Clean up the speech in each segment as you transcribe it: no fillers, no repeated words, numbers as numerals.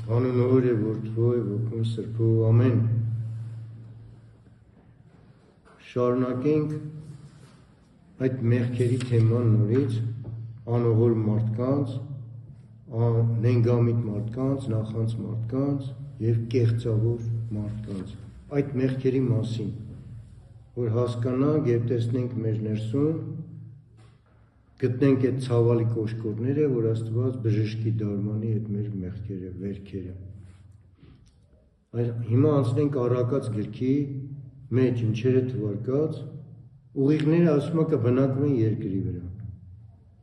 Անունով եւ Որդու եւ Ոգու Սրբու ամեն։ Շարունակենք այդ մեղքերի թեման նորից անողոր մարդկանց, նենգամիտ մարդկանց, նախանց մարդկանց եւ կեղծավոր մարդկանց։ Այդ մեղքերի մասին, որ հասկանանք եւ տեսնենք մեր ներսում, գտնենք այդ ցավալի կոշկորները, որ Աստված բժշկի դարմանի այդ մեր մեղքերը, վերքերը։ Հիմա անցնենք առակած գրքի մեջ ինչերը թվարկած, ուղիղները ասում է կբնակվում են երկրի վրա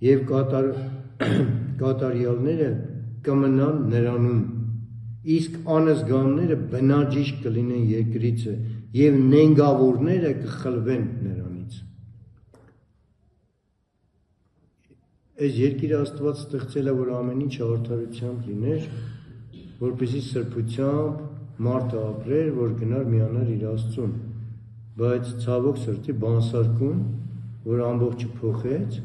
եւ կատարյալները կմնան նրանում, իսկ անզգանները բնաջիշտ կլինեն երկրիցը եւ նենգավորները կխլվեն նրանից։ Այս երկիրը Աստված ստեղծել է, որ ամեն ինչ արդարությամբ լիներ, որպեսզի սրբությամբ մարդը ապրեր, որ գնար միանար իր Աստծուն, բայց ցավոք սրտի բանսարկուն, որ ամբողջը փոխեց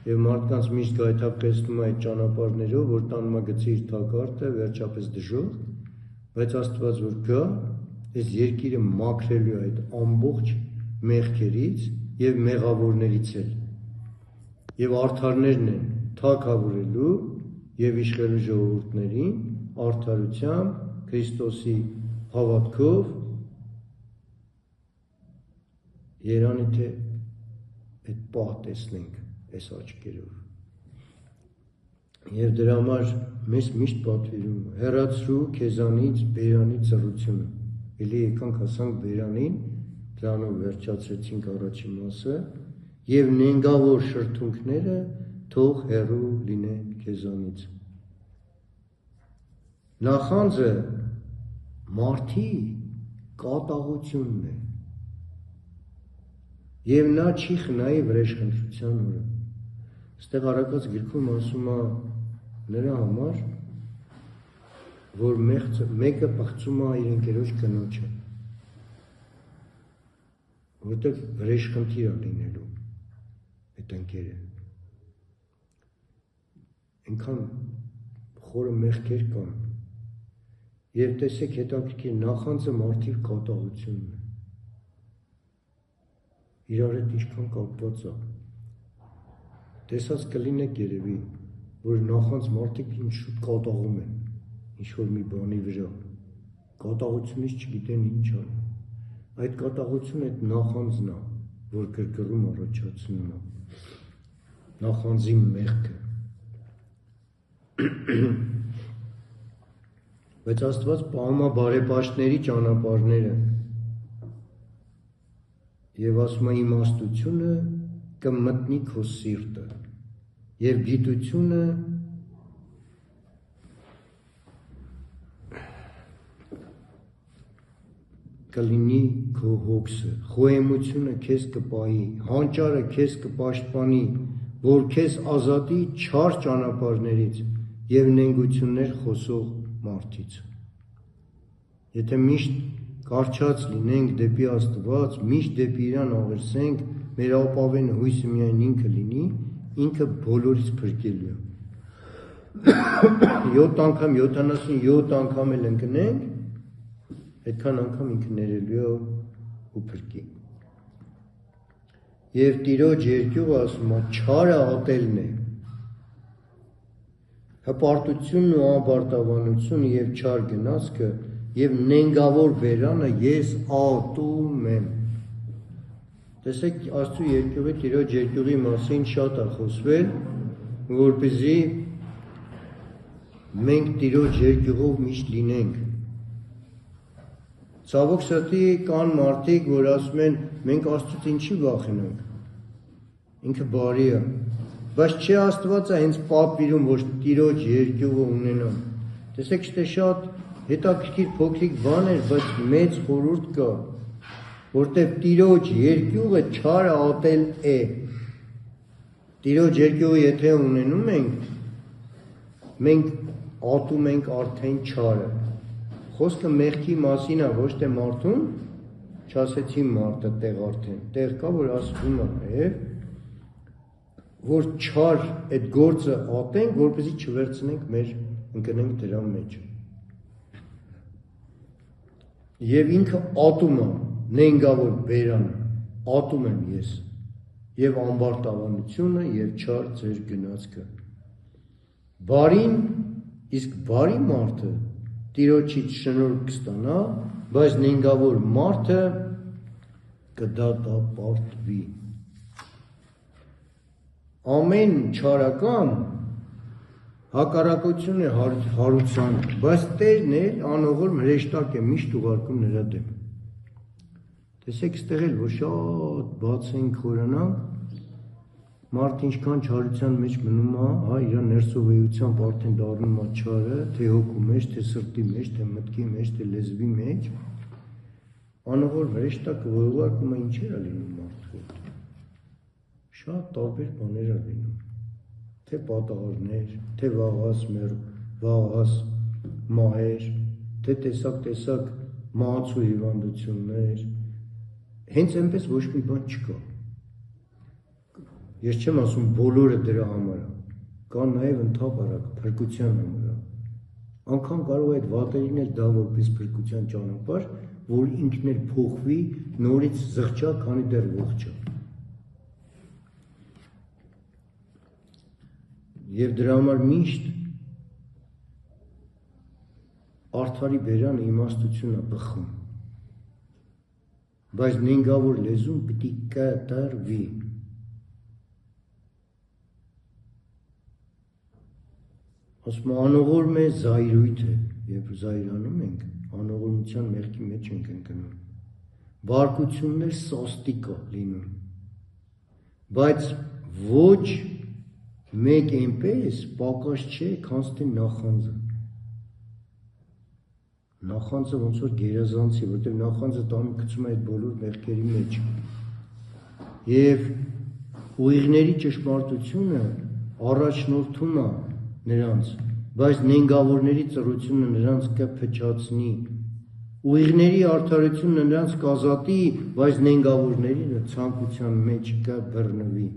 եւ մարդկանց միշտ գայթակղեցնում է այդ ճանապարհներով, որ տանում է գցի իր թակարդը, վերջապես դժոխք, բայց Աստված որ գա, այս երկիրը մաքրելու է այդ ամբողջ մեղքերից եւ մեղավորներից էլ։ Եվ արդարներն են թագավորելու եւ իշխելու ժողովուրդներին արդարությամբ Քրիստոսի հավատքով երանի թե այդ պահ տեսնենք այս աչքերով։ Եվ դրա համար մեզ միշտ պատվիրում է հեռացրու քեզանից բերանի ծռությունը։ Էլի եկանք հասանք բերանին, դրանով վերջացրեցինք առաջին մասը, եւ նենգավոր շրթունքները թող հեռու լինեն քեզանից։ Նախանձը մարդի կատաղությունն է եւ նա չի խնայի վրեժխնդրության օրը։ Այստեղ առակած գրքում ասում է նրա համար, որ մեկը պղծում է իր ընկերոջ կնոջը, որտեղ վրեժխնդիր է լինելու այդ ընկերը։ Այնքան խորը մեղքեր կան։ Եվ տեսեք հետաքրքիր նախանձը մարդի կատաղությունն է։ Իրար հետ ինչքան կապված է։ Տեսած կլինեք երևի, որ նախանձ մարդիկ ինչ շուտ կատաղում են, ինչ որ մի բանի վրա։ Կատաղությունից չգիտեն ինչ ան։ Այդ կատաղությունը այդ նախանձն է, որ գրգռում առաջացնում է։ Նախանձի մեղքը։ Բայց Աստված պահում է բարեպաշտների ճանապարհները եւ ասում է իմաստությունը կմտնի քո սիրտը եւ գիտությունը կլինի քո հոգսը, խոհեմությունը քեզ կպահի, հանճարը քեզ կպաշտպանի, որ քեզ ազատի չար ճանապարհներից եւ նենգություններ խոսող մարդից։ Եթե միշտ կարճած լինենք դեպի Աստված, միշտ դեպի իրան աղերսենք, մեր ապավեն հույսը միայն ինքը լինի, ինքը բոլորից փրկելու է։ 7 անգամ 77 անգամ էլ ընկնենք, այդքան անգամ ինքը ներելու է ու փրկի։ Եվ Տիրոջ երկյուղը ասում է չարը ատելն է։ Հպարտությունն ու անբարտավանությունը եւ չար գնացքը եւ նենգավոր բերանը ես ատում եմ։ Տեսեք Աստծո երկյուղի Տիրոջ երկյուղի մասին շատ է խոսվել, որպեսզի մենք Տիրոջ երկյուղով միշտ լինենք։ Ցավոք սրտի կան մարդիկ, որ ասում են մենք Աստծուց ինչի վախենանք։ Ինքը բարի է, բայց չէ Աստված է հենց պատվիրում, որ Տիրոջ երկյուղը ունենան։ Տեսեք, չէ շատ հետաքրքիր փոքրիկ բան էր, բայց մեծ խորհուրդ կա, որտեղ Տիրոջ երկյուղը չարը ատել է։ Տիրոջ երկյուղը եթե ունենում ենք, մենք ատում ենք արդեն չարը։ Խոսքը մեղքի մասին է, ոչ թե մարդուն, չասեցի մարդը տեղ արդեն, տեղ կա, որ ասվում է, որ չար այդ գործը ատենք, որպեսզի չվերցնենք մեր ընկնենք դրա մեջ։ Եվ ինքը ատում է, նենգավոր բերանը, ատում եմ ես, և ամբարտավանությունը և չար ձեր գնացքը։ Բարին, իսկ բարի մարդը տիրոջից շնորհք կստանա, բայց նենգավոր մարդը կդատապարտվի։ Ամեն չարական հակառակություն է հարությանը, բայց Տերն էլ անողորմ հրեշտակ է միշտ ուղարկում նրա դեմ։ Տեսեք ստեղ էլ, որ շատ բաց ենք խորանանք, մարդ ինչքան չարության մեջ մնում է, իր ներսով էությամբ արդեն դառնում է չարը, թե հոգու մեջ, թե սրտի մեջ, թե մտքի մեջ, թե լեզվի մեջ, անողորմ հրեշտակը որ ուղարկում է ինչեր է լինում մարդու, շատ տարբեր բաներ է լինում, թե պատահարներ, թե վաղահաս մահեր, թե տեսակ մահացու հիվանդություններ, հենց այնպես ոչ մի բան չկա։ Ես չեմ ասում բոլորը դրա համար է, կա նաև ընդհանրակ փրկության համար է։ Անգամ կարող է այդ վատերին էլ դա որպես փրկության ճանապարհ, որ ինքն էլ փոխվի, նորից զղջա, քանի դեռ ողջ է։ Եվ դրա համար միշտ արդարի բերանը իմաստություն է բխում, բայց նենգավոր լեզուն պիտի կատարվի։ Ասում անողորմ է զայրույթ է, երբ զայրանում ենք, անողորմության մեղքի մեջ ենք ընկնում։ Բարկություններ սաստիկ է լինում, բայց ոչ մեկ այնպես պակաս չէ, քանց թե նախանձը։ Նախանձը ոնց որ գերազանցի, որտեղ նախանձը տանում գցում է այդ բոլոր մեղքերի մեջ։ Եվ ուղիղների ճշմարտությունը առաջնորդում է նրանց, բայց նենգավորների ծռությունը նրանց կփչացնի։ Ուղիղների արդարությունը նրանց կազատի, բայց նենգավորների ցանկության մեջ կբռնվի։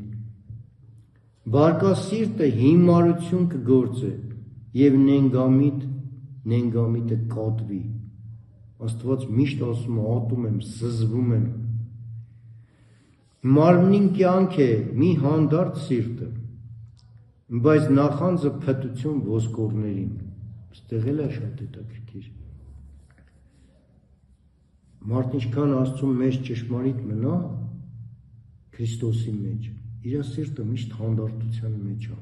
Բարկասիրտը հիմարություն կգործե և նենգամիտը կատվի։ Աստված միշտ ասում է, ատում եմ, զզվում եմ։ Մարմնին կյանք է մի հանդարտ սիրտը, բայց նախանձը փտություն ոսկորներին։ Ստեղ էլ է շատ հետաքրքիր։ Մարդ ինչքան Աստծու մեջ ճշմարիտ մնա, Քրիստոսի մեջ, իր սիրտը միշտ հանդարտության մեջ է։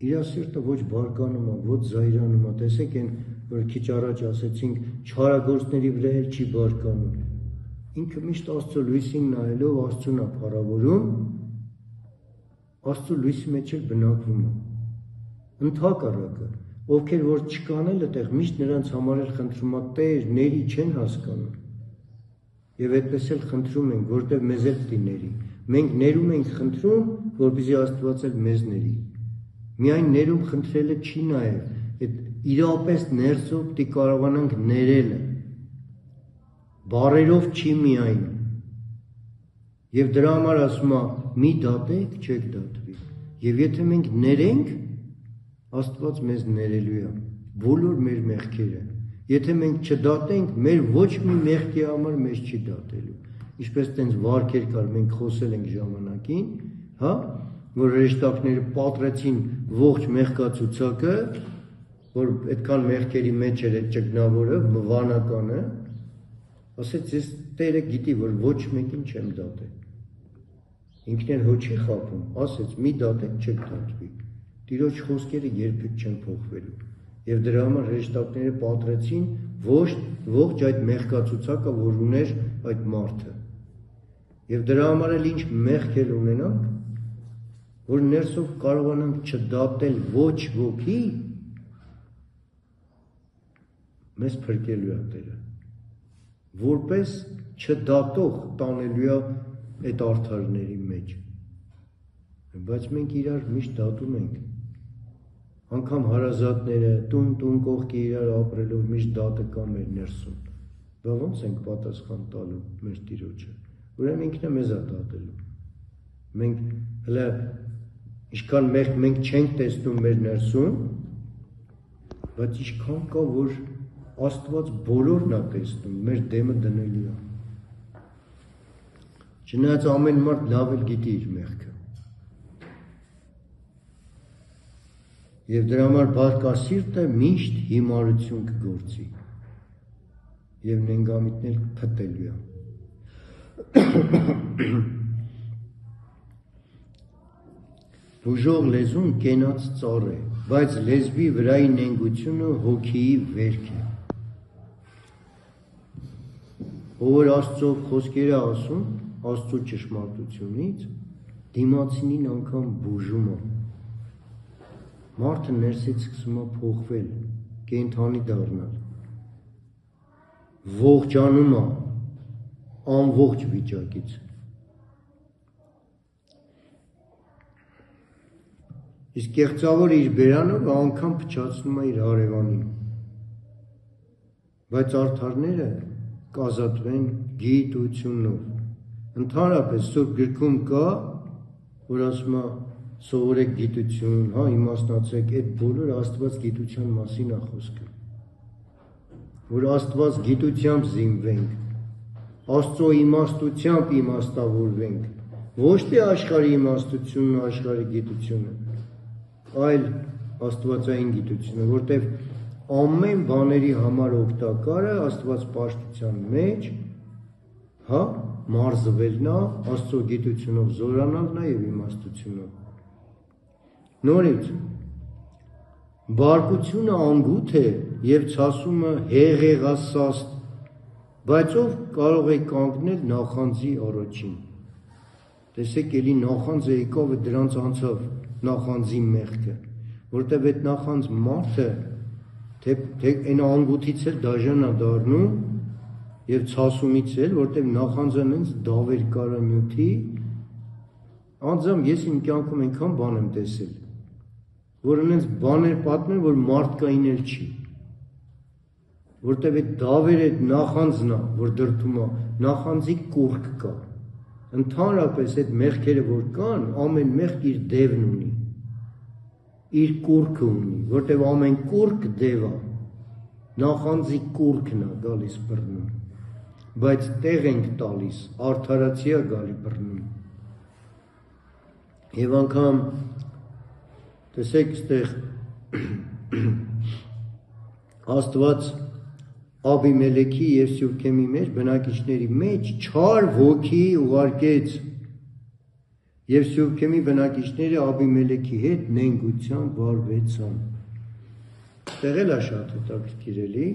Իր սիրտը ոչ բարկանում է, ոչ զայրանում է, տեսեք են, որ քիչ առաջ ասեցինք, չարագործների վրա էլ չի բարկանում։ Ինքը միշտ Աստծո լույսին նայելով Աստծուն է փառավորում, Աստծո լույսի մեջ էլ բնակվում է։ Ընդհակառակը, ովքեր որ չկան էլ այդտեղ, միշտ նրանց համար էլ խնդրում է Տեր, ների չեն հասկանում։ Եվ այդպես էլ խնդրում ենք, որտեղ մեզ էլ պիտի ների։ Մենք ներում ենք խնդրում, որպեսզի Աստված էլ մեզ ների։ Միայն ներում խնդրելը չի նաև, այդ իրապես ներսով պիտի կարողանանք ներելը։ Բառերով չի միայն։ Եվ դրա համար ասում է, մի դատեք, չեք դատվի։ Եվ եթե մենք ներենք, Աստված մեզ ներելու է, բոլոր մեր մեղքերը։ Եթե մենք չդատենք, մեր ոչ մի մեղքի համար մեզ չի դատելու։ Ինչպես տենց վարքեր կար, մենք խոսել ենք ժամանակին, հա, որ հրեշտակները պատրեցին ողջ մեղքացուցակը, որ այդքան մեղքերի մեջ էր այդ ճգնավորը, վանականը, ասեց, ես Տերը գիտի, որ ոչ մեկին չեմ դատել։ Ինքն էլ հոչի խաբում, ասեց, մի դատեք, չեք դատվի։ Տիրոջ խոսքերը երբեք չեն փոխվելու։ Եվ դրա համար հրեշտակները պատրեցին ողջ այդ մեղքացուցակը, որ ուներ այդ մարդը։ Եվ դրա համար էլ ինչ մեղք էլ ունենանք, որ ներսով կարողանանք չդատել ոչ ոքի, մեզ փրկելու է Տերը, որպես չդատող տանելու է այդ արդարների մեջ։ Բայց մենք իրար միշտ դատում ենք, անգամ հարազատները, տուն կողքի իրար ապրելով միշտ դատը կա մեր ներսում, բա ոնց ենք պատասխան տալու մեր Տիրոջը, ուրեմն ինքն է մեզ է դատելու։ Մենք հլը ինչքան մենք չենք տեսնում մեր ներսում, բայց ինչքան կա, որ Աստված բոլորն է տեսնում, մեր դեմը դնելու է։ Չնայած ամեն մարդ լավ էլ գիտի իր մեղքը։ Եվ դրա համար բարկասիրտը միշտ հիմարություն կգործի։ Եվ նենգամիտն էլ փտելու է։ Բուժող լեզուն կենաց ծառ է, բայց լեզվի վրայի նենգությունը հոգիի վերք է։ Ով Աստծո խոսքերը ասում, Աստծո ճշմարտությունից, դիմացինին անգամ բուժում է։ Մարդը ներսից սկսում է փոխվել, կենդանի դառնալ։ Ողջանում է անողջ վիճակից։ Իսկ կեղծավորը իր բերանով անգամ փչացնում է իր հարևանին։ Բայց արդարները կազատվեն գիտությունով։ Ընդհանրապես Սուրբ գրքում կա, որ ասում է սովորեք գիտություն, հա, իմաստնացեք, այդ բոլոր Աստված գիտության մասին է խոսքը։ Որ Աստված գիտությամբ զինվենք, Աստծո իմաստությամբ իմաստավորվենք, ոչ թե աշխարհի իմաստությունն ու աշխարհի գիտությունը, այլ Աստվածային գիտությունը, որտեղ ամեն բաների համար օգտակարը Աստված պաշտության մեջ, հա, մարզվելն է, Աստծո գիտությունով զորանալն է եւ իմաստությունով։ Նորից բարկությունը անգութ է եւ ցասումը հեղեղասաստ, բայց ով կարող է կանգնել նախանձի առաջին։ Տեսեք, էլի նախանձը եկավ է դրանց անցավ նախանձի մեղքը, որտեղ այդ նախանձ մարդը թե այն անգութից էլ դաժան է դառնում եւ ցասումից էլ, որտեղ նախանձը նենց դավեր կարանյութի, անձամբ ես իմ կյանքում այնքան բան եմ տեսել, որ նենց բաներ պատմեն, որ մարդկային էլ չի, որտեղ այդ դավերը այդ նախանձն է, որ դրդում է, նախանձի կուռք կա, ընդհանրապես այդ մեղքերը որ կան, ամեն մեղք իր դևն ունի, իր կուռքը ունի, որտեղ ամեն կուռք դև է, նախանձի կուռքն է գալիս բռնում, բայց տեղ ենք տալիս, արդարացի է գալի բռնում, եւ անգամ տեսեք այստեղ Աստված Աբիմելեքի եւ Սիւքեմի մեջ բնակիչների մեջ չար ոգի ուղարկեց եւ Սիւքեմի բնակիչները Աբիմելեքի հետ նենգությամբ վարվեցան։ Այստեղ էլ է շատ հետաքրքիր էլի,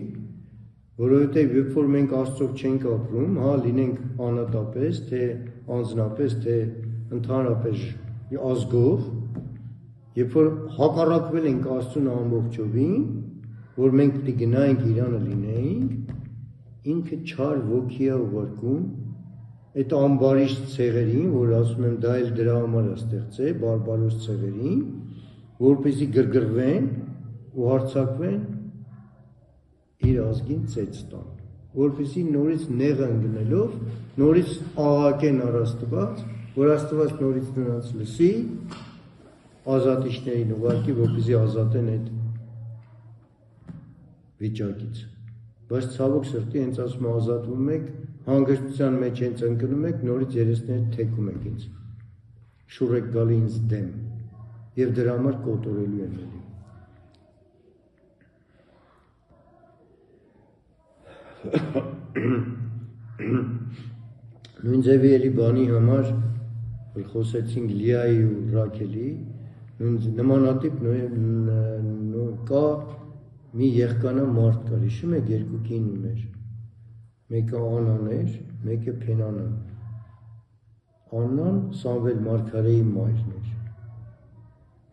որովհետեւ երբ որ մենք Աստծով չենք ապրում, հա, լինենք անհատապես, թե անձնապես, թե ընդհանրապես ազգով, երբ որ հակառակվել ենք Աստծուն ամբողջովին, որ մենք պիտի գնայինք Իրանը լինեինք, ինքը չար ոգի է ուղարկում այդ ամբարիշ ցեղերին, որ ասում եմ դա էլ դրա համար է ստեղծել, բարբարոս ցեղերին, որպեսզի գրգռվեն ու հարձակվեն իր ազգին ծեծ տան, որպեսզի նորից նեղը ընկնելով, նորից աղաղակեն առ Աստված, որ Աստված նորից նրանց լսի, ազատիչներին ուղարկի, որպեսզի ազատեն այդ վիճակից, բայց ցավոք սրտի հենց ասում ազատվում եք, հանգստության մեջ հենց ընկնում եք, նորից երեսները թեքում եք ինձ, շուռ եք գալի ինձ դեմ, եւ դրա համար կոտորելու են էլի։ Նույն ձևի էլի բանի համար, որ խոսեցինք Լիայի ու Ռաքելի, նմանատիպ կա մի եղկանա մարդ կար, հիշում եք երկու կին ուներ, մեկը Անան էր, մեկը Փենանան, Աննան Սամվել Մարգարեի մայրն էր,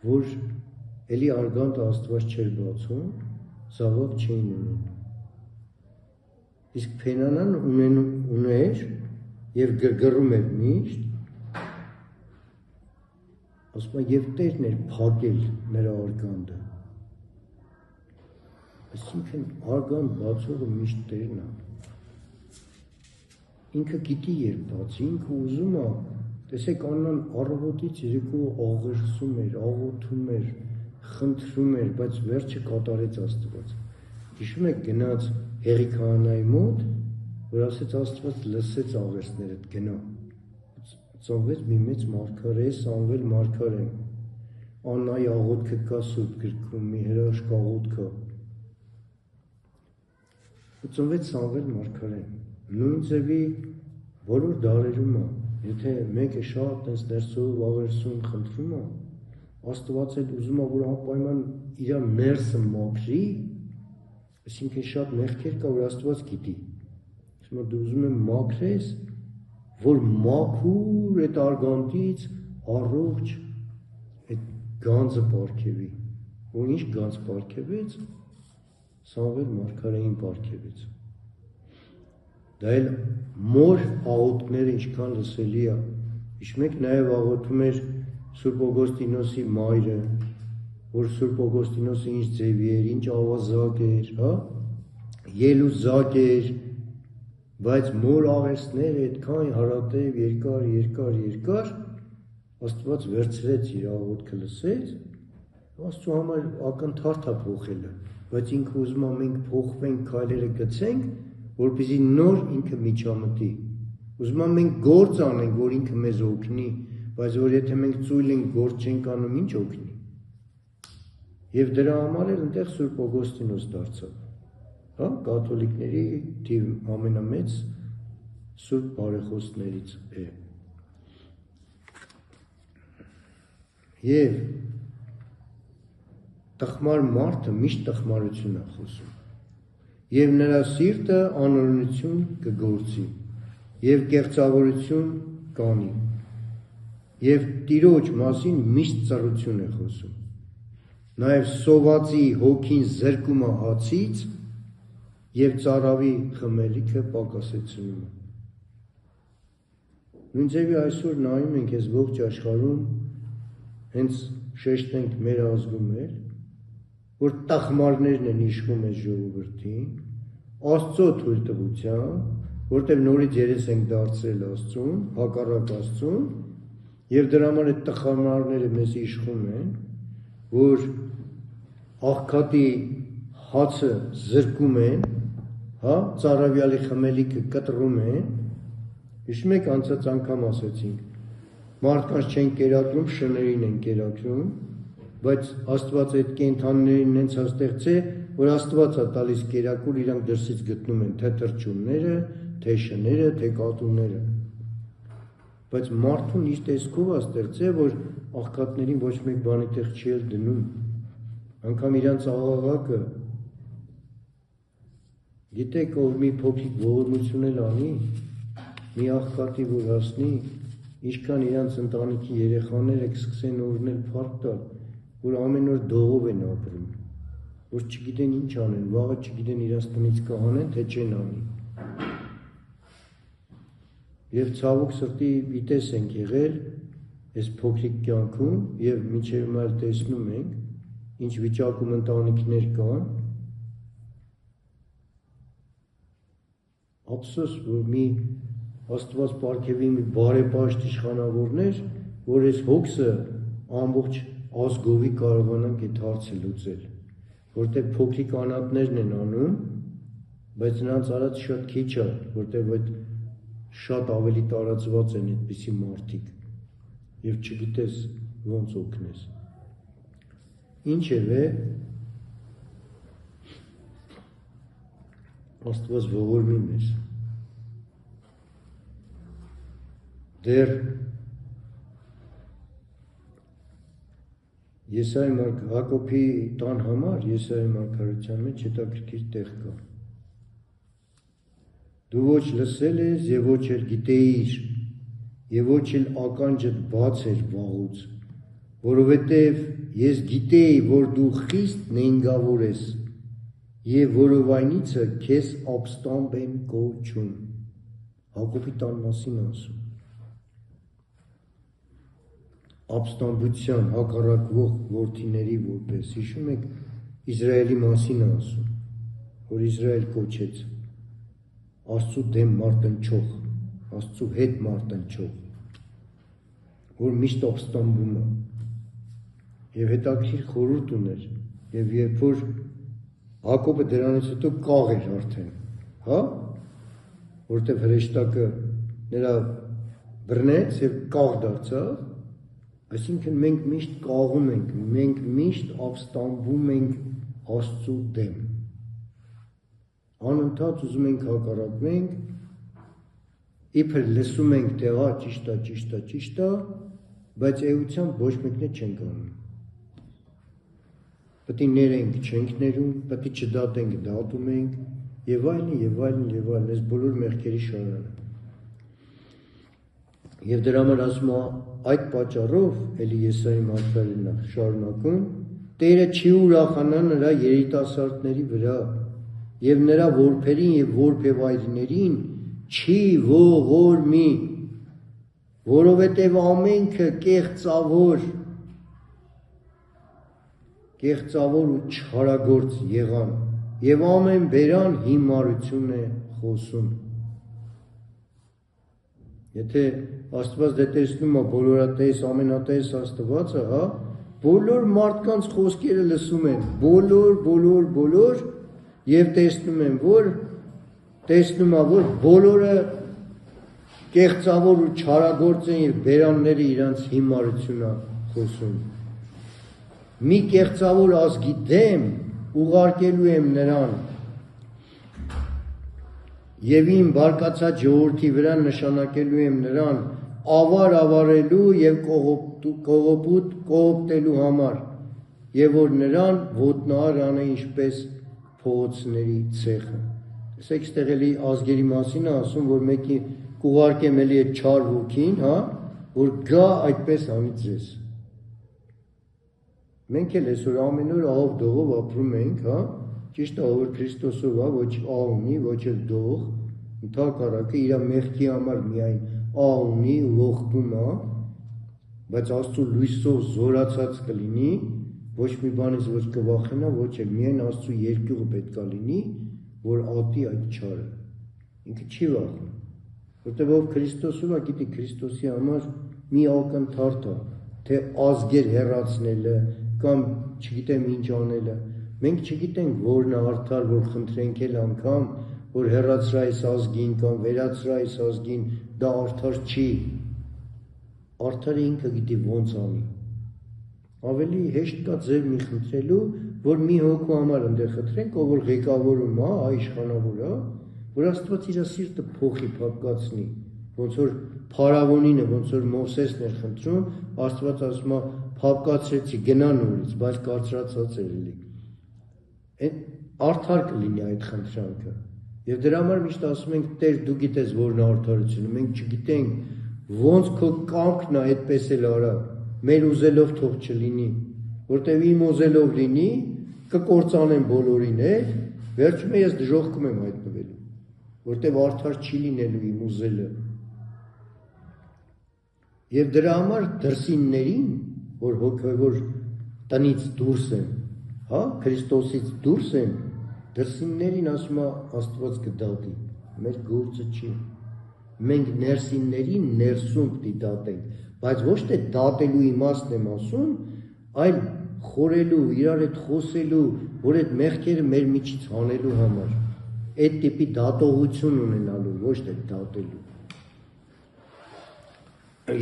որ էլի արգանտ Աստված չէր բացում, զավակ չէին ունում, իսկ Փենանան ուներ և գրգռում էր միշտ, ասում է և Տերն էր փակել նրա արգանդը, այսինքն արգանդ բացողը միշտ Տերն է, ինքը գիտի երբ բացի, ինքը ուզում է, տեսեք Աննան առավոտից երեկո աղերսում էր, աղոթում էր, խնդրում էր, բայց վերջը կատարեց Աստված, Հիշում եք գնաց Հեղի քահանայի մոտ, որ ասեց Աստված լսեց աղերսներդ գնա։ Ծնվեց մի մեծ մարգարե, Սամվել մարգարեն։ Աննայի աղոթքը կա Սուրբ գրքում, մի հրաշք աղոթք կա։ Ու ծնվեց Սամվել մարգարեն։ Նույն ձևի բոլոր դարերում է, եթե մեկը շատ այնց ներսով աղերսում խնդրում է, Աստված էլ ուզում է, որ անպայման իր ներսը մաքրի, այսինքն շատ մեղքեր կա, որ Աստված գիտի։ Ասում է դու ուզում եմ մաքրես, որ մաքուր այդ արգանդից առողջ այդ գանձը պարգևի։ Ու ինչ գանձ պարգևեց, Սամվել մարգարեին պարգևեց։ Դա էլ մոր աղոթքները ինչքան լսելի է։ Հիշում եք նաև աղոթում էր Սուրբ Օգոստինոսի մայրը, որ Սուրբ Օգոստինոսը ինչ ձևի էր, ինչ ավազակ էր, հա, ելուզակ էր, բայց մոր աղերսները այդքան հարատև երկար, Աստված վերցրեց իր աղոթքը լսեց, Աստծու համար ակնթարթ է փոխելը, բայց ինքը ուզում է մենք փոխվենք, քայլերը գցենք, որպեսզի նոր ինքը միջամտի։ Ուզում է մենք գործ անենք, որ ինքը մեզ օգնի, բայց որ եթե մենք ծույլ ենք գործ չենք անում, ինչ օգնի։ Եվ դրա համար էլ այնտեղ Սուրբ Օգոստինոս դարձավ, հա, կաթոլիկների թիվ ամենամեծ Սուրբ բարեխոսներից է։ Եվ տխմար մարդը միշտ տխմարություն է խոսում, և նրա սիրտը անօրենություն կգործի, և կեղծավորություն կանի, և Տիրոջ մասին միշտ ծառություն է խոսում, նաև սովածի հոգին զրկում է հացից, և ծարավի խմելիքը պակասեցնում է։ Նույն ձևի այսօր նայում ենք ես ողջ աշխարհում, հենց շեշտենք մեր ազգում էլ, որ տխմարներն են իշխում այս ժողովրդին, Աստծո թույլտվությամբ, որտեղ նորից երես ենք դարձրել Աստծուն, հակառակ Աստծուն, եւ դրա համար այդ տխմարները մեզ իշխում են, որ աղքատի հացը զրկում են, հա, ծառավյալի խմելիքը կտրում են, հիշում եք անցած անգամ ասեցինք, մարդկանց չեն կերակրում, շներին են կերակրում, բայց Աստված այդ կենդանիներին նենց հաստեղծ է, որ Աստված է տալիս կերակուր, իրանք դրսից գտնում են թե թռչունները, թե շները, թե կատուները։ Բայց մարդուն իր տեսքով է ստեղծել, որ աղքատներին ոչ մեկ բանի տեղ չի էլ դնում, անգամ իրանց աղաղակը, գիտեք, ով մի փոքրիկ ողորմություն էլ անի, մի աղքատի որ հասնի, ինչքան իրանց ընտանիքի երեխաները կսկսեն օրհնել փառք տալ, որ ամեն օր դողով են ապրում, որ չգիտեն ինչ անեն, վաղը չգիտեն իրանց տնից կհանեն, թե չեն անի։ Եվ ցավոք սրտի վիտես ենք եղել այս փոքրիկ կյանքում եւ մինչեւ այլ տեսնում ենք, ինչ վիճակում ընտանիքներ կան։ Ափսոս, որ մի Աստված պարգևի մի բարեպաշտ իշխանավորներ, որ այս հոգսը ամբողջ ազգովի կարողանանք այդ հարցը լուծել, որտեղ փոքրիկ անհատներն են անում, բայց նրանց արած շատ քիչ է, որտեղ այդ շատ ավելի տարածված են այդպիսի մարդիկ, եւ չգիտես ոնց օգնես։ Ինչևէ, Աստված ողորմի մեզ։ Դեռ Հակոբի տան համար Եսայի մարգարեության մեջ հետաքրքիր տեղ կա։ Դու ոչ լսել ես եւ ոչ էլ գիտեիր, եւ ոչ էլ ականջդ բաց էր վաղուց, որովհետեւ ես գիտեի, որ դու խիստ նենգավոր ես, եւ որովայնիցը քեզ ապստամբ են կոչում։ Հակոբի տան մասին ասում։ Ապստամբության հակառակվող որդիների որպես, հիշում եք, Իսրայելի մասին ասում, որ Իսրայել կոչեց Աստծու դեմ մարտնչող, Աստծու հետ մարտնչող, որ միշտ ապստամբում է, եւ հետաքրքիր խորհուրդ ուներ, եւ երբ որ Հակոբը դրանից հետո կաղ էր արդեն, հա, որտեղ հրեշտակը նրա բռնեց եւ կաղ դարձավ, այսինքն մենք միշտ կաղում ենք, մենք միշտ ապստամբում ենք Աստծու դեմ, անընդհատ ուզում ենք հակառակվենք, իբր լսում ենք թե հա ճիշտ է, բայց էությամբ ոչ մեկն չենք անում։ Պետք է ներենք, չենք ներում, պետք է չդատենք, դատում ենք, եւ այլն, այս բոլոր մեղքերի շարանը։ Եվ դրա համար ասում է, այդ պատճառով, էլի Եսայի մարգարեն շարունակում, Տերը չի ուրախանա նրա երիտասարդների վրա, եւ նրա որբերին եւ որբևայրիներին չի ողորմի, որովհետեւ ամենքը կեղծավոր ու չարագործ եղան, եւ ամեն բերան հիմարություն է խոսում։ Եթե Աստված դե տեսնում է բոլորատես, ամենատես Աստվածը, հա, բոլոր մարդկանց խոսքերը լսում են, բոլոր, եւ տեսնում է, որ բոլորը կեղծավոր ու չարագործ են եւ բերանները իրանց հիմարությունն խոսում։ Մի կեղծավոր ազգի դեմ ուղարկելու եմ նրան եւ իմ բարկացած ժողովրդի վրա նշանակելու եմ նրան ավար ավարելու եւ կողոպտելու համար եւ որ նրան ոտնահար անե ինչպես փողոցների ցեխը։ Տեսեք, այստեղ էլի ազգերի մասին է ասում, որ մեկի կուղարկեմ էլի այդ չար ոգին, հա, որ գա այդպես անի ձեզ։ Մենք էլ այսօր ամեն օր ահով դողով ապրում ենք, հա, ճիշտ է, որ Քրիստոսով է, ոչ ահ ունի, ոչ էլ դող, ընդհակառակը իր մեղքի համար միայն ահ ունի ու ողբում է, բայց Աստծո լույսով զորացած կլինի, ոչ մի բանից ոչ կվախենա, ոչ էլ միայն Աստծո երկյուղը պետք է լինի, որ ատի այդ չարը։ Ինքը չի վախում, որտեղ ով Քրիստոսով է, գիտի Քրիստոսի համար մի ակնթարթ է, թե ազգեր հեռացնելը կամ չգիտեմ ինչ անելը։ Մենք չգիտենք որն է արդար, որ խնդրենք էլ անգամ, որ հեռացրա այս ազգին կամ վերացրա այս ազգին, դա արդար չի։ Արդարը ինքը գիտի ոնց անի։ Ավելի հեշտ կա ձեր մի խնդրելու, որ մի հոգու համար ընդեղ խնդրենք, ով որ ղեկավարում է, իշխանավոր է, որ Աստված իր սիրտը փոխի, փափկացնի, ոնց որ Փարավոնինը, ոնց որ Մովսեսն էր խնդրում, Աստված ասում է, փափկացրեցի, գնա նորից, բայց կարծրացած էր էլի։ Այդ արդար կլինի այդ խնդրանքը։ Եվ դրա համար միշտ ասում ենք, Տեր, դու գիտես որն է արդարությունը, մենք չգիտենք ոնց քո կամքն է այդպես էլ արա, մեր ուզելով թող չլինի, որտեվ իմ ուզելով լինի, կկործանեմ բոլորին էլ, վերջում ես դժոխքում եմ հայտնվելու, որտեվ արդար չի լինելու իմ ուզելը։ Եվ դրա համար դրսիններին, որ հոգևոր տնից դուրս են, հա, Քրիստոսից դուրս են, դրսիններին ասում է Աստված կդատի, մեր գործը չի։ Մենք ներսիններին ներսում պիտի դատենք, բայց ոչ թե դատելու իմաստն եմ ասում, այլ խորելու, իրար հետ խոսելու, որ այդ մեղքերը մեր միջից հանելու համար, այդ տիպի դատողություն ունենալու, ոչ թե դատելու։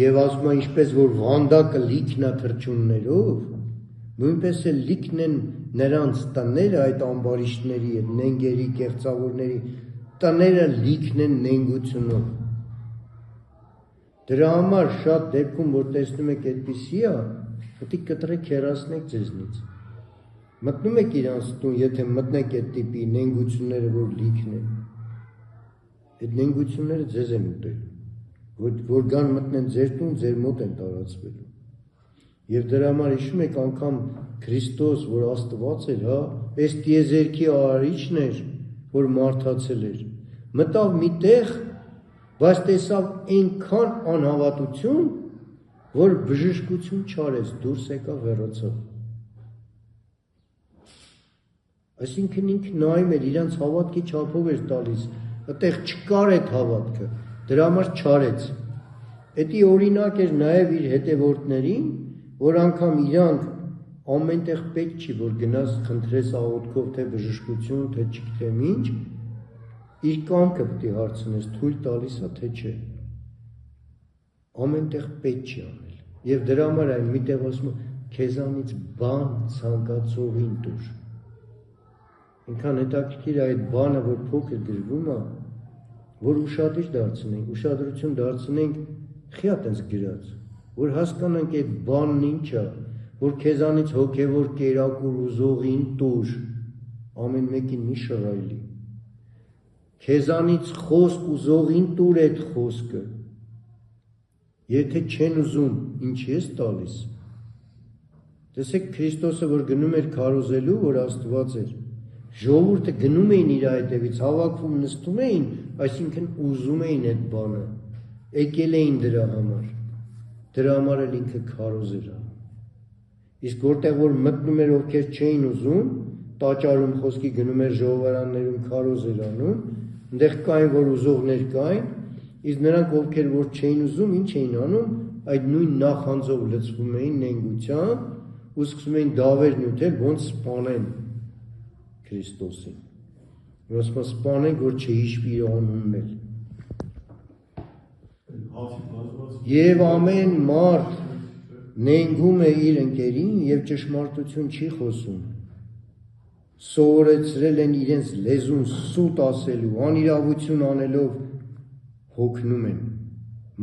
Եվ ասում է ինչպես որ վանդակը լիքն է թռչուններով, նույնպես էլ լիքն են նրանց տները, այդ ամբարիշտների, այդ նենգերի, կեղծավորների տները լիքն են նենգությունով։ Դրա համար շատ դեպքում, որ տեսնում եք այդպիսի է, պետք է կտրեք հեռացնեք ձեզնից։ Մտնում եք իրանց տուն, եթե մտնեք այդ տիպի նենգությունները, որ լիքն են, այդ նենգությունները ձեզ են ուտելու, որ գան մտնեն ձեր տուն, ձեր մոտ են տարածվելու։ Եվ դրա համար հիշում եք անգամ Քրիստոս, որ Աստված էր, հա, այս տիեզերքի արարիչն էր, որ մարդացել էր, մտավ մի տեղ, բայց տեսավ այնքան անհավատություն, որ բժշկություն չարեց, դուրս եկավ հեռացավ։ Այսինքն ինքը նայում էր, իրանց հավատքի չափով էր տալիս, այդտեղ չկար այդ հավատքը, դրա համար չարեց։ Էդի օրինակ էր նաև իր հետևորդներին, որ անգամ իրանք ամենտեղ պետք չի, որ գնաս խնդրես աղոթքով, թե բժշկություն, թե չգիտեմ ինչ, իր կամքը պետք է հարցնես, թույլ տալիս է, թե չէ։ Ամենտեղ պետք չի անել։ Եվ դրա համար այն միտեղ ասում է, քեզանից բան ցանկացողին տուր։ Ինքան հետաքրքիր է այդ բանը, որ փոքր գրվում է, որ ուշադիր դարձնենք, ուշադրություն դարձնենք, խիա տենց գրած, որ հասկանանք այդ բանն ինչ է, որ քեզանից հոգևոր կերակուր ուզողին տուր, ամեն մեկին մի շռայլի, քեզանից խոսք ուզողին տուր այդ խոսքը, եթե չեն ուզում, ինչ ես տալիս, տեսեք Քրիստոսը, որ գնում էր քարոզելու, որ Աստված էր, ժողովուրդը գնում էին իր հետևից, հավաքվում նստում էին, այսինքն ուզում էին այդ բանը, եկել էին դրա համար էլ ինքը քարոզ էր անում։ Իսկ որտեղ որ մտնում էր ովքեր չէին ուզում, տաճարում խոսքի գնում էր ժողովարաններում քարոզ էր անում, այնտեղ կային որ ուզողներ կային, իսկ նրանք ովքեր որ չէին ուզում, ինչ էին անում, այդ նույն նախանձով լցվում էին նենգությամբ ու սկսում էին դավեր նյութել, ոնց սպանեն Քրիստոսին։ Ոսմա սպանենք, որ չհիշվի իր անունն էլ։ Եվ ամեն մարդ նենգում է իր ընկերին և ճշմարտություն չի խոսում։ Սովորեցրել են իրենց լեզուն սուտ ասելու, անիրավություն անելով հոգնում են։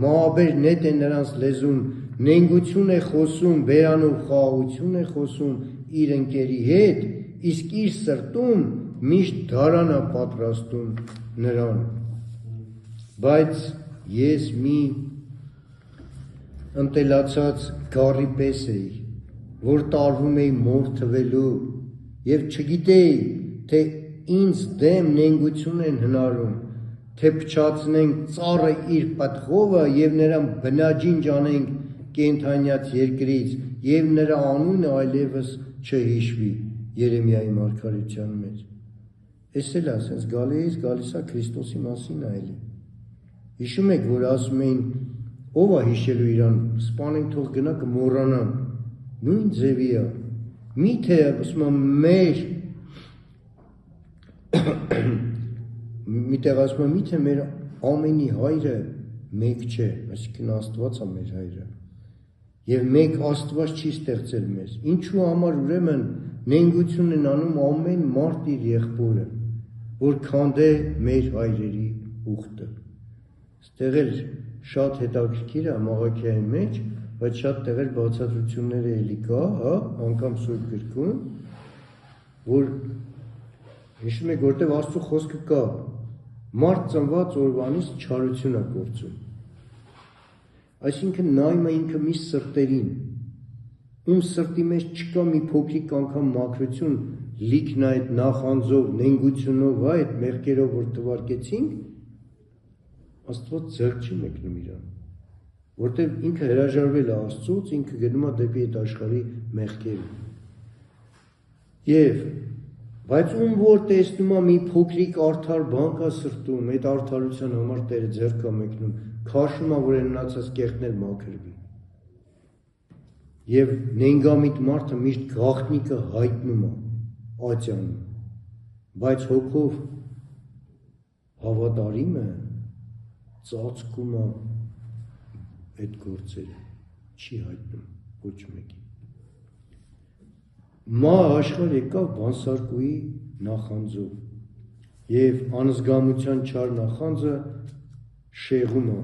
Մահաբեր նետ է նրանց լեզուն, նենգություն է խոսում, բերանով խաղաղություն է խոսում իր ընկերի հետ, իսկ իր սրտում միշտ դարան է պատրաստում նրան, բայց ես մի ընտելացած գառի պես էի, որ տարվում էի մոր թվելու և չգիտեի, թե ինձ դեմ նենգություն են հնարում, թե փչացնենք ծառը իր պտղովը և նրան բնաջինջ անենք կենդանյաց երկրից և նրա անունը այլևս չհիշվի Երեմիայի մարգարեության մեջ։ Էս էլ ասենց գալիս է Քրիստոսի մասին այլի։ Հիշում եք, որ ասում էին, ով է հիշելու իրան, սպանենք թող գնա կմոռանան, նույն ձևի է, միթե ասում եմ մեր, միտեղ ասում եմ, միթե մեր ամենի հայրը մեկ չէ, այսինքն Աստված է մեր հայրը, և մեկ Աստված չի ստեղծել մեզ, ինչու համար ուրեմն նենգություն են անում ամեն մարդ իր եղբորը, որ քանդե մեր հայրերի ուխտը։ Ստեղ էլ շատ հետաքրքիր է մաղաքիայի մեջ, բայց շատ տեղեր բացատրությունները էլի կա, հա, անգամ Սուրբ գրքում, որ հիշում եք, որտեղ Աստծո խոսքը կա, մարդ ծնված օրվանից չարություն է գործում։ Այսինքն նայում է ինքը մի սրտերին, ում սրտի մեջ չկա մի փոքրիկ անգամ մաքրություն, լիքն այդ նախանձով, նենգությունով, այդ մեղքերով, որ թվարկեցինք, Աստված ձեռք չի մեկնում իրան, որտեղ ինքը հրաժարվել է Աստծուց, ինքը գնում է դեպի այդ աշխարհի մեղքերը։ Եվ բայց ում որ տեսնում է մի փոքրիկ արդար բան կա սրտում, այդ արդարության համար Տերը ձեռք է մեկնում, քաշում է, որ այն մնացած կեղտներ մաքրվի։ Եվ նենգամիտ մարդը միշտ գաղտնիքը հայտնում է, ատյանում, բայց հոգով հավատարիմը ծածկում է այդ գործերը, չի հայտնում ոչ մեկի։ Մա աշխարհ եկավ բանսարկուի նախանձով և անզգամության չար նախանձը շեղում է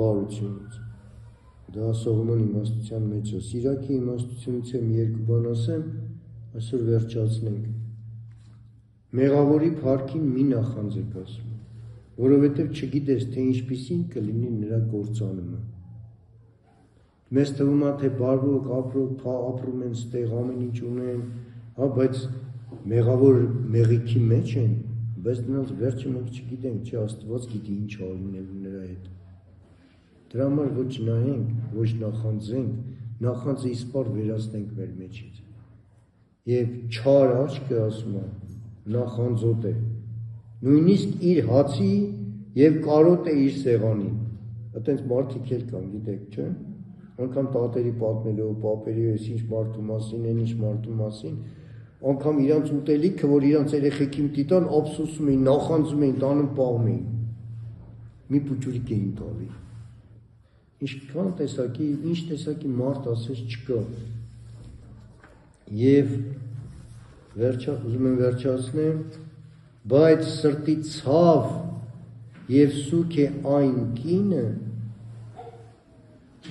բարությունից։ Դա Սողոմոն իմաստության մեջ է։ Սիրակի իմաստությունից եմ երկու բան ասեմ, այսօր վերջացնենք։ Մեղավորի փառքին մի նախանձեք ասում, որովհետև չգիտես, թե ինչպիսին կլինի նրա կործանումը։ Մեզ թվում է, թե բարվոք ապրում են ստեղ, ամեն ինչ ունեն, հա, բայց մեղավոր մեղիքի մեջ են, բայց նրանց վերջը մենք չգիտենք, չէ, Աստված գիտի ինչ ալինելու նրա հետ։ Դրա համար ոչ նայենք, ոչ նախանձենք, նախանձը իսպար վերացնենք մեր մեջից։ Եվ չար աչքը ասում է, նախանձոտ է, նույնիսկ իր հացի և կարոտ է իր սեղանին։ Այտենց մարդիկ էլ կան, գիտեք, չէ։ անգամ տատերի պատմելով, պապերի ես ինչ մարդու մասին, են ինչ մարդու մասին, անգամ իրանց ուտելիքը, որ իրանց երեխեքին տիտան, ափսոսում էին, նախանձում էին, տանում պահում էին, մի պուճուրիկ էին տալի, ինչ տեսակի մարդ ասես չկա, և ուզում եմ վերջացնեմ, բայց սրտի ցավ և սուք է այն կինը,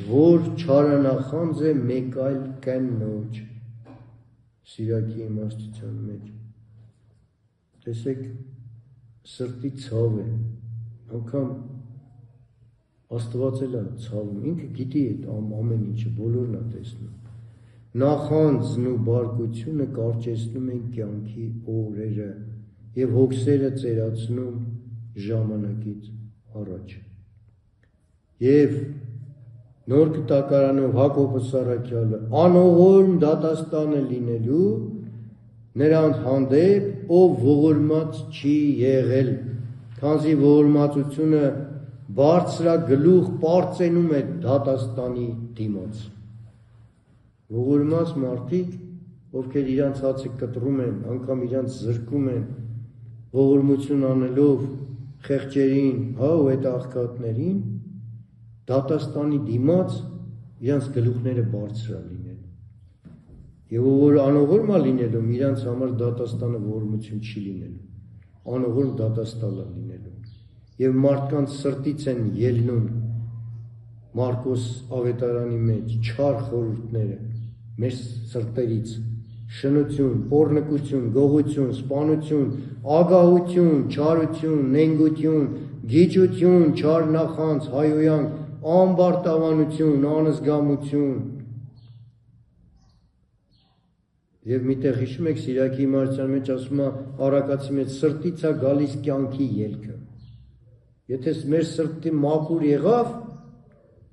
որ չարանախանձ է մեկ այլ կնոջ, սիրակի իմաստության մեջ, տեսեք, սրտի ցավ է, անգամ Աստված էլ է ցավում, ինքը գիտի այդ ամեն ինչը, բոլորն է տեսնում, նախանձն ու բարկությունը կարճեցնում են կյանքի օրերը և հոգսերը ծերացնում ժամանակից առաջ։ Եվ նոր կտակարանով Հակոբոս Սարաքյալը անողորմ դատաստանը լինելու նրանց հանդեպ, ով ողորմած չի եղել, քանզի ողորմածությունը բարձրագլուխ պարծենում է դատաստանի դիմաց։ Ողորմած մարդիկ, ովքեր իրանց հացը կտրում են, անգամ իրանց զրկում են, ողորմություն անելով խեղճերին, ու այդ աղքատներին, դատաստանի դիմաց իրանց գլուխները բարձր է լինել։ Եվ որ անողորմ է լինելու, իրանց համար դատաստանը ողորմություն չի լինելու, անողորմ դատաստան է լինելու։ Եվ մարդկանց սրտից են ելնում Մարկոս ավետարանի մեջ չար խորհուրդները, մեր սրտերից, շնություն, պոռնկություն, գողություն, սպանություն, ագահություն, չարություն, նենգություն, գիճություն, չար նախանձ, հայոյանք, ամբարտավանություն, անզգամություն։ Եվ միտեղ հիշում եք Սիրակի իմաստության մեջ ասում է առակացի մեջ սրտից է գալիս կյանքի ելքը։ Եթե մեր սրտի մաքուր եղավ,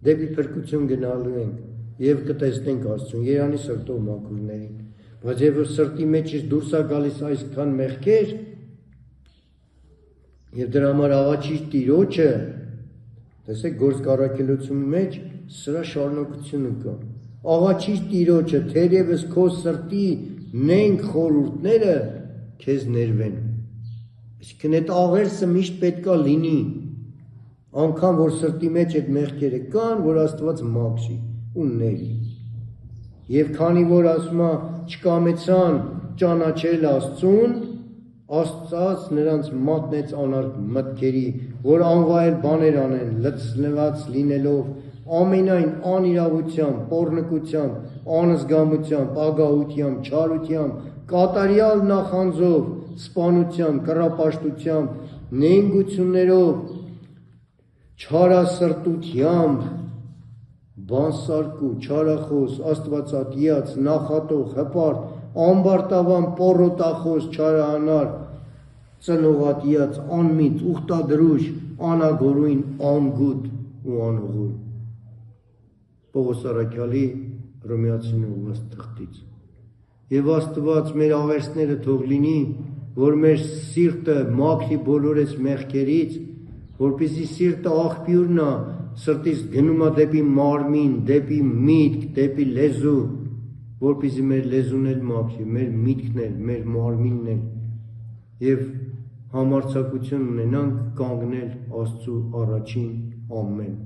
դեպի փրկություն գնալու ենք եւ կտեսնենք Աստծուն, Երանի սրտով մաքուրներին, բայց եւ սրտի մեջից դուրս է գալիս այսքան մեղքեր, եւ դրա համար աղաչիչ Տիրոջը, տեսեք Գործք առաքելության մեջ սրա շարունակությունը կա։ Աղաչիչ Տիրոջը, թերևս քո սրտի նենք խորհուրդները քեզ ներվեն։ Այսինքն այդ աղերսը միշտ պետքա լինի, անգամ որ սրտի մեջ այդ մեղքերը կան, որ Աստված մաքրի ու ների։ Եվ քանի որ ասում է չկամեցան ճանաչել Աստծուն, Աստված նրանց մատնեց անարգ մտքերի, որ անվայել բաներ անեն, լցնված լինելով ամենայն անիրավությամբ, պոռնկությամբ, անզգամությամբ, ագահությամբ, չարությամբ, կատարյալ նախանձով, սպանությամբ, կռապաշտությամբ, նենգություններով, չարասրտությամբ, բանսարկու, չարախոս, աստվածատիաց, նախատող, հպարտ, ամբարտավան, պոռոտախոս, չարահանար, ծնողատիաց, անմիտ, ուխտադրուժ, անագորույն, անգութ ու անողորմ։ Պողոս Սարաքյալի Հռոմեացին ուղղված թղթից։ Եվ Աստված մեր աղերսները թող լինի, որ մեր սիրտը մաքրի բոլորս մեղքերից, որպեսզի սիրտը աղբյուրն է, սրտից գնում է դեպի մարմին, դեպի միտք, դեպի լեզու, որպեսզի մեր լեզուն էլ մաքրի, մեր միտքն էլ, մեր մարմինն էլ, եւ համարձակություն ունենանք կանգնել Աստծու առաջին ամեն